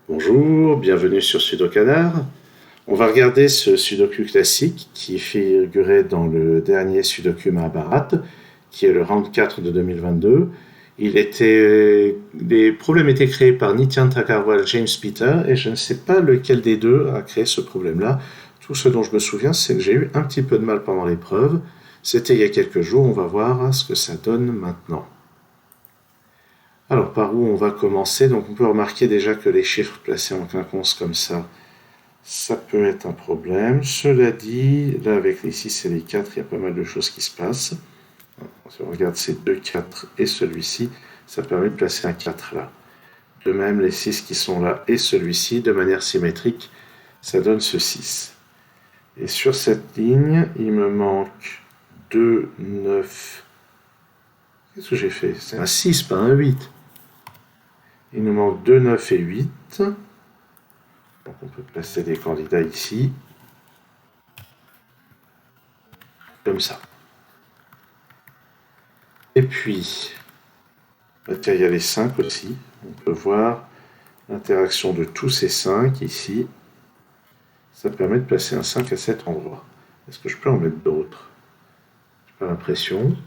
Bonjour, bienvenue sur Sudokanar. On va regarder ce Sudoku classique qui figurait dans le dernier Sudoku Mahabharat, qui est le round 4 de 2022. Les problèmes étaient créés par Nityan Thakurwal, James Peter, et je ne sais pas lequel des deux a créé ce problème-là. Tout ce dont je me souviens, c'est que j'ai eu un petit peu de mal pendant l'épreuve. C'était il y a quelques jours, on va voir ce que ça donne maintenant. Alors, par où on va commencer? Donc, on peut remarquer déjà que les chiffres placés en quinconce comme ça peut être un problème. Cela dit, là, avec les 6 et les 4, il y a pas mal de choses qui se passent. Si on regarde ces deux 4 et celui-ci, ça permet de placer un 4 là. De même, les 6 qui sont là et celui-ci, de manière symétrique, ça donne ce 6. Et sur cette ligne, il me manque 2, 9. Qu'est-ce que j'ai fait? C'est un 6, pas un 8. Il nous manque 2, 9 et 8. Donc on peut placer des candidats ici. Comme ça. Et puis, tiens, il y a les 5 aussi. On peut voir l'interaction de tous ces 5 ici. Ça permet de placer un 5 à cet endroit. Est-ce que je peux en mettre d'autres? J'ai pas l'impression.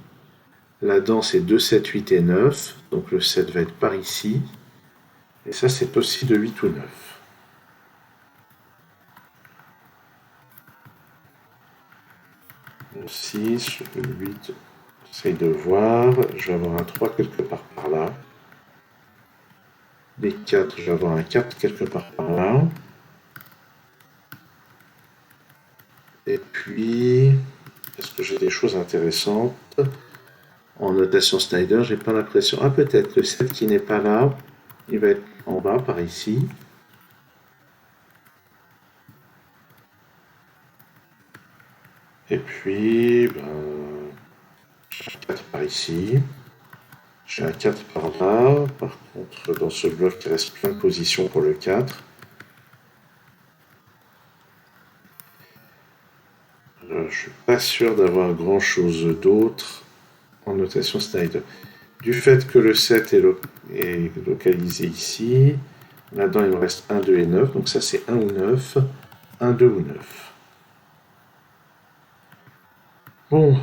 Là-dedans, c'est 2, 7, 8 et 9. Donc le 7 va être par ici. Et ça, c'est aussi de 8 ou 9. Le 6, le 8, j'essaye de voir. Je vais avoir un 3 quelque part par là. Les 4, je vais avoir un 4 quelque part par là. Et puis, est-ce que j'ai des choses intéressantes? En notation Snyder, j'ai pas l'impression. Ah, peut-être le 7 qui n'est pas là, il va être en bas par ici. Et puis, j'ai un 4 par ici. J'ai un 4 par là. Par contre, dans ce bloc, il reste plein de positions pour le 4. Je suis pas sûr d'avoir grand chose d'autre en notation Snyder. Du fait que le 7 est localisé ici, là-dedans il me reste 1, 2 et 9, donc ça c'est 1 ou 9, 1, 2 ou 9. Bon,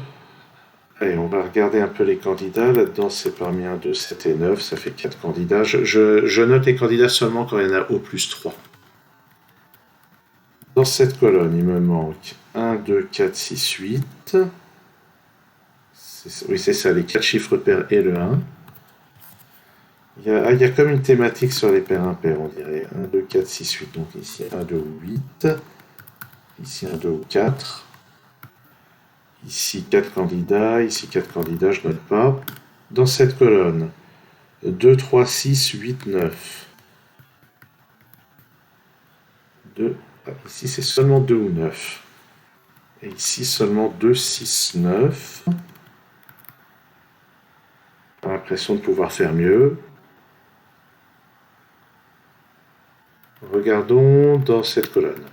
allez, on va regarder un peu les candidats. Là-dedans c'est parmi 1, 2, 7 et 9, ça fait 4 candidats. Je note les candidats seulement quand il y en a au plus 3. Dans cette colonne, il me manque 1, 2, 4, 6, 8. Oui, c'est ça, les 4 chiffres pairs et le 1. Il y a comme une thématique sur les paires impaires, on dirait. 1, 2, 4, 6, 8. Donc ici 1, 2 ou 8. Ici 1, 2 ou 4. Ici 4 candidats. Ici 4 candidats, je note pas. Dans cette colonne, 2, 3, 6, 8, 9. 2. Ici c'est seulement 2 ou 9. Et ici seulement 2, 6, 9. J'ai l'impression de pouvoir faire mieux. Regardons dans cette colonne.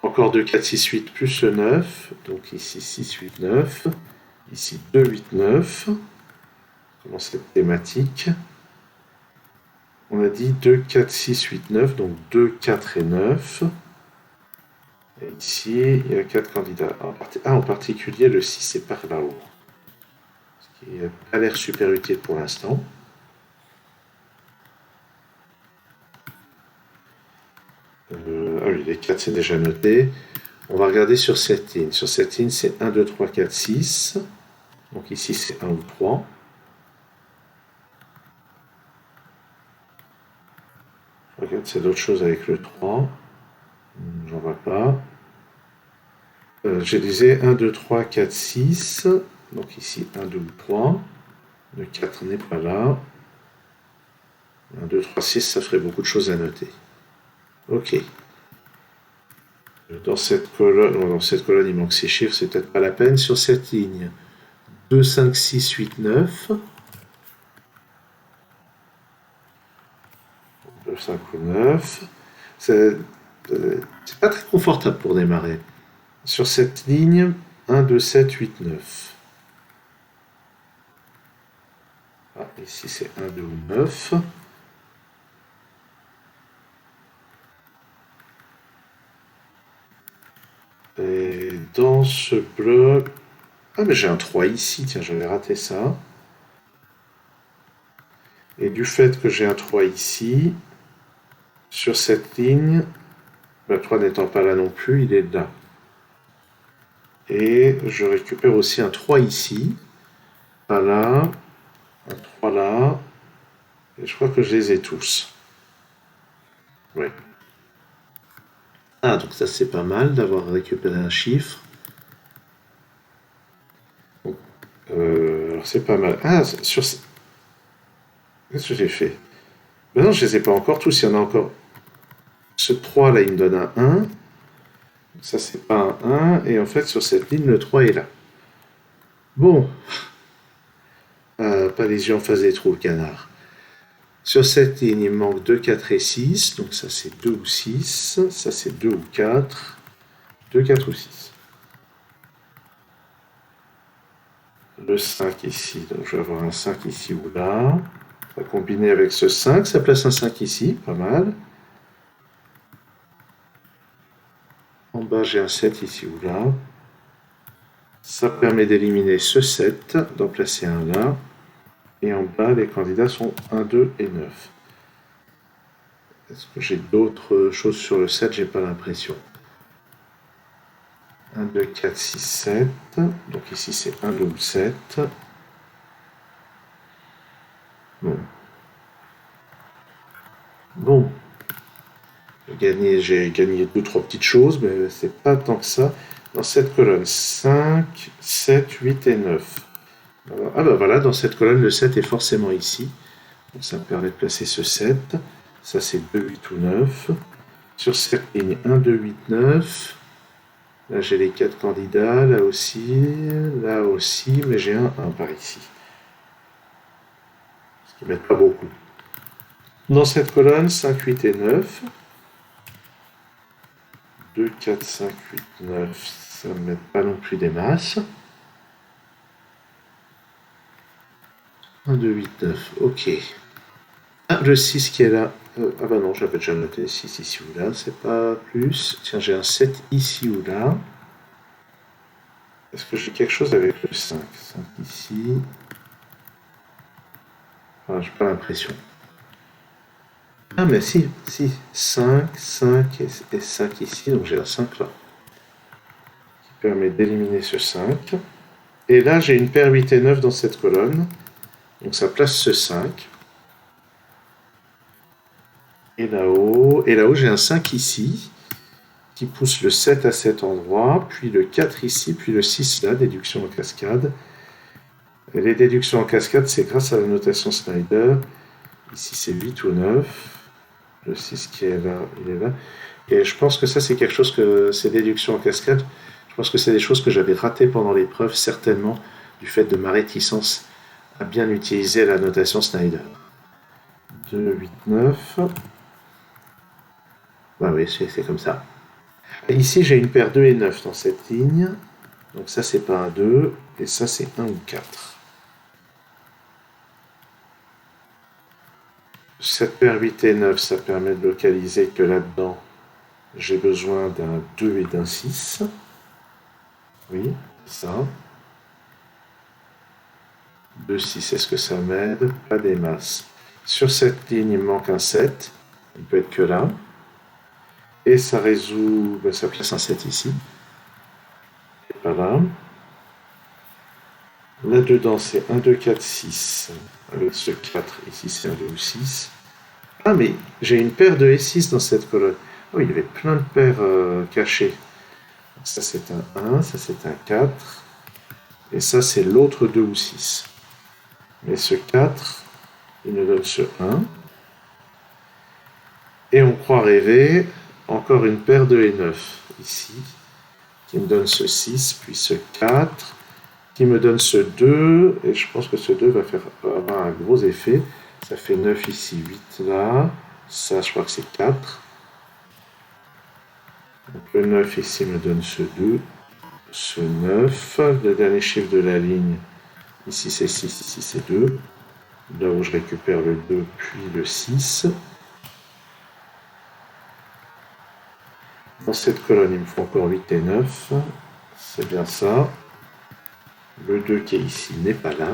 Encore 2, 4, 6, 8 plus le 9. Donc ici 6, 8, 9. Ici 2, 8, 9. Comment cette thématique? On a dit 2, 4, 6, 8, 9. Donc 2, 4 et 9. Et ici, il y a 4 candidats. En particulier, le 6 est par là-haut. Ce qui n'a pas l'air super utile pour l'instant. Ah oui, les 4 c'est déjà noté. On va regarder sur cette ligne. Sur cette ligne, c'est 1, 2, 3, 4, 6. Donc ici, c'est 1 ou 3. Je regarde s'il y a d'autres choses avec le 3. J'en vois pas. Je disais 1, 2, 3, 4, 6. Donc ici, 1, 2 ou 3. Le 4 n'est pas là. 1, 2, 3, 6, ça ferait beaucoup de choses à noter. Ok. Dans cette colonne, il manque 6 chiffres, c'est peut-être pas la peine. Sur cette ligne, 2, 5, 6, 8, 9. 2, 5 ou 9. C'est pas très confortable pour démarrer. Sur cette ligne, 1, 2, 7, 8, 9. Ah, ici c'est 1, 2 ou 9. Et dans ce bloc... Ah, mais j'ai un 3 ici, tiens, j'avais raté ça. Et du fait que j'ai un 3 ici, sur cette ligne, le 3 n'étant pas là non plus, il est là. Et je récupère aussi un 3 ici, pas là, un 3 là, et je crois que je les ai tous. Ouais. Ah, donc ça c'est pas mal d'avoir récupéré un chiffre. Alors c'est pas mal. Ah, sur... Qu'est-ce que j'ai fait? Ben non, je les ai pas encore tous, il y en a encore. Ce 3 là, il me donne un 1. Ça c'est pas un 1, et en fait sur cette ligne, le 3 est là. Bon, pas les yeux en face des trous, le canard. Sur cette ligne, il me manque 2, 4 et 6. Donc ça, c'est 2 ou 6. Ça, c'est 2 ou 4. 2, 4 ou 6. Le 5 ici. Donc je vais avoir un 5 ici ou là. On va combiner avec ce 5. Ça place un 5 ici. Pas mal. En bas, j'ai un 7 ici ou là. Ça permet d'éliminer ce 7. D'en placer un là. Et en bas, les candidats sont 1, 2 et 9. Est-ce que j'ai d'autres choses sur le 7? J'ai pas l'impression. 1, 2, 4, 6, 7. Donc ici c'est 1, 2 ou 7. Bon. Bon. J'ai gagné 2-3 petites choses, mais c'est pas tant que ça. Dans cette colonne, 5, 7, 8 et 9. Ah bah voilà, dans cette colonne, le 7 est forcément ici. Donc ça me permet de placer ce 7. Ça c'est 2, 8 ou 9. Sur cette ligne, 1, 2, 8, 9. Là j'ai les 4 candidats, là aussi, mais j'ai un 1 par ici. Ce qui ne m'aide pas beaucoup. Dans cette colonne, 5, 8 et 9. 2, 4, 5, 8, 9, ça ne me met pas non plus des masses. 1, 2, 8, 9, ok. Ah, le 6 qui est là. Ah bah non, j'avais déjà noté le 6 ici ou là, c'est pas plus. Tiens, j'ai un 7 ici ou là. Est-ce que j'ai quelque chose avec le 5? 5 ici. Ah, j'ai pas l'impression. Ah mais si, 5, 5 et 5 ici, donc j'ai un 5 là. Qui permet d'éliminer ce 5. Et là, j'ai une paire 8 et 9 dans cette colonne. Donc ça place ce 5. Et là-haut, j'ai un 5 ici, qui pousse le 7 à cet endroit, puis le 4 ici, puis le 6 là, déduction en cascade. Et les déductions en cascade, c'est grâce à la notation Snyder. Ici, c'est 8 ou 9. Le 6 qui est là, il est là. Et je pense que ça, c'est quelque chose que ces déductions en cascade, je pense que c'est des choses que j'avais ratées pendant l'épreuve, certainement, du fait de ma réticence à bien utiliser la notation Snyder. 2, 8, 9. Bah oui, c'est comme ça. Et ici, j'ai une paire 2 et 9 dans cette ligne. Donc ça, c'est pas un 2. Et ça, c'est 1 ou 4. Cette paire 8 et 9, ça permet de localiser que là-dedans, j'ai besoin d'un 2 et d'un 6. Oui, ça. 2, 6, est-ce que ça m'aide? Pas des masses. Sur cette ligne, il me manque un 7. Il peut être que là. Et ça résout... Ben, ça place un 7 ici. Et pas là. Là-dedans, c'est 1, 2, 4, 6. Avec ce 4, ici, c'est un 2 ou 6. Ah, mais j'ai une paire de et 6 dans cette colonne. Oh, il y avait plein de paires cachées. Ça, c'est un 1, ça, c'est un 4. Et ça, c'est l'autre 2 ou 6. Mais ce 4, il nous donne ce 1. Et on croit rêver encore une paire de et 9 ici, qui me donne ce 6, puis ce 4, qui me donne ce 2, et je pense que ce 2 va avoir un gros effet. Ça fait 9 ici, 8 là, ça je crois que c'est 4. Donc le 9 ici me donne ce 2, ce 9, le dernier chiffre de la ligne, ici c'est 6, ici c'est 2, là où je récupère le 2 puis le 6. Dans cette colonne, il me faut encore 8 et 9. C'est bien ça. Le 2 qui est ici n'est pas là.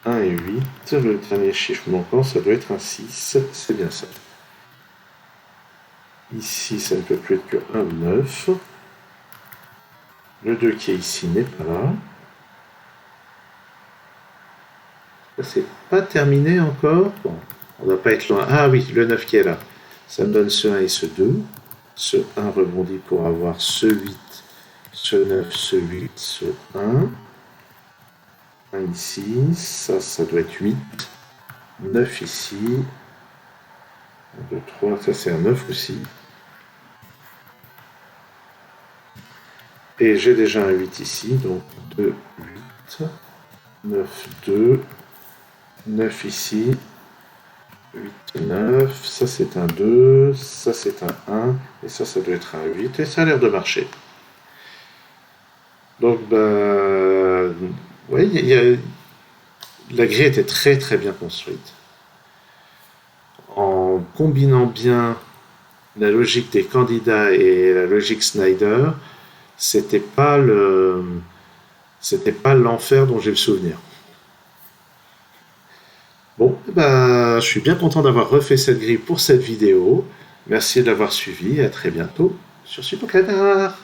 1 et 8. Le dernier chiffre manquant, ça doit être un 6. C'est bien ça. Ici, ça ne peut plus être que 1, 9. Le 2 qui est ici n'est pas là. C'est pas terminé encore. Bon, on ne va pas être loin. Ah oui, le 9 qui est là. Ça me donne ce 1 et ce 2. Ce 1 rebondit pour avoir ce 8, ce 9, ce 8, ce 1. 1 ici. Ça doit être 8. 9 ici. 1, 2, 3. Ça, c'est un 9 aussi. Et j'ai déjà un 8 ici. Donc 2, 8. 9, 2. 9 ici. 8, 9, ça c'est un 2, ça c'est un 1, et ça doit être un 8, et ça a l'air de marcher. Donc, oui, la grille était très très bien construite. En combinant bien la logique des candidats et la logique Snyder, c'était pas l'enfer dont j'ai le souvenir. Bon, je suis bien content d'avoir refait cette grille pour cette vidéo. Merci de l'avoir suivi et à très bientôt sur Supercadar.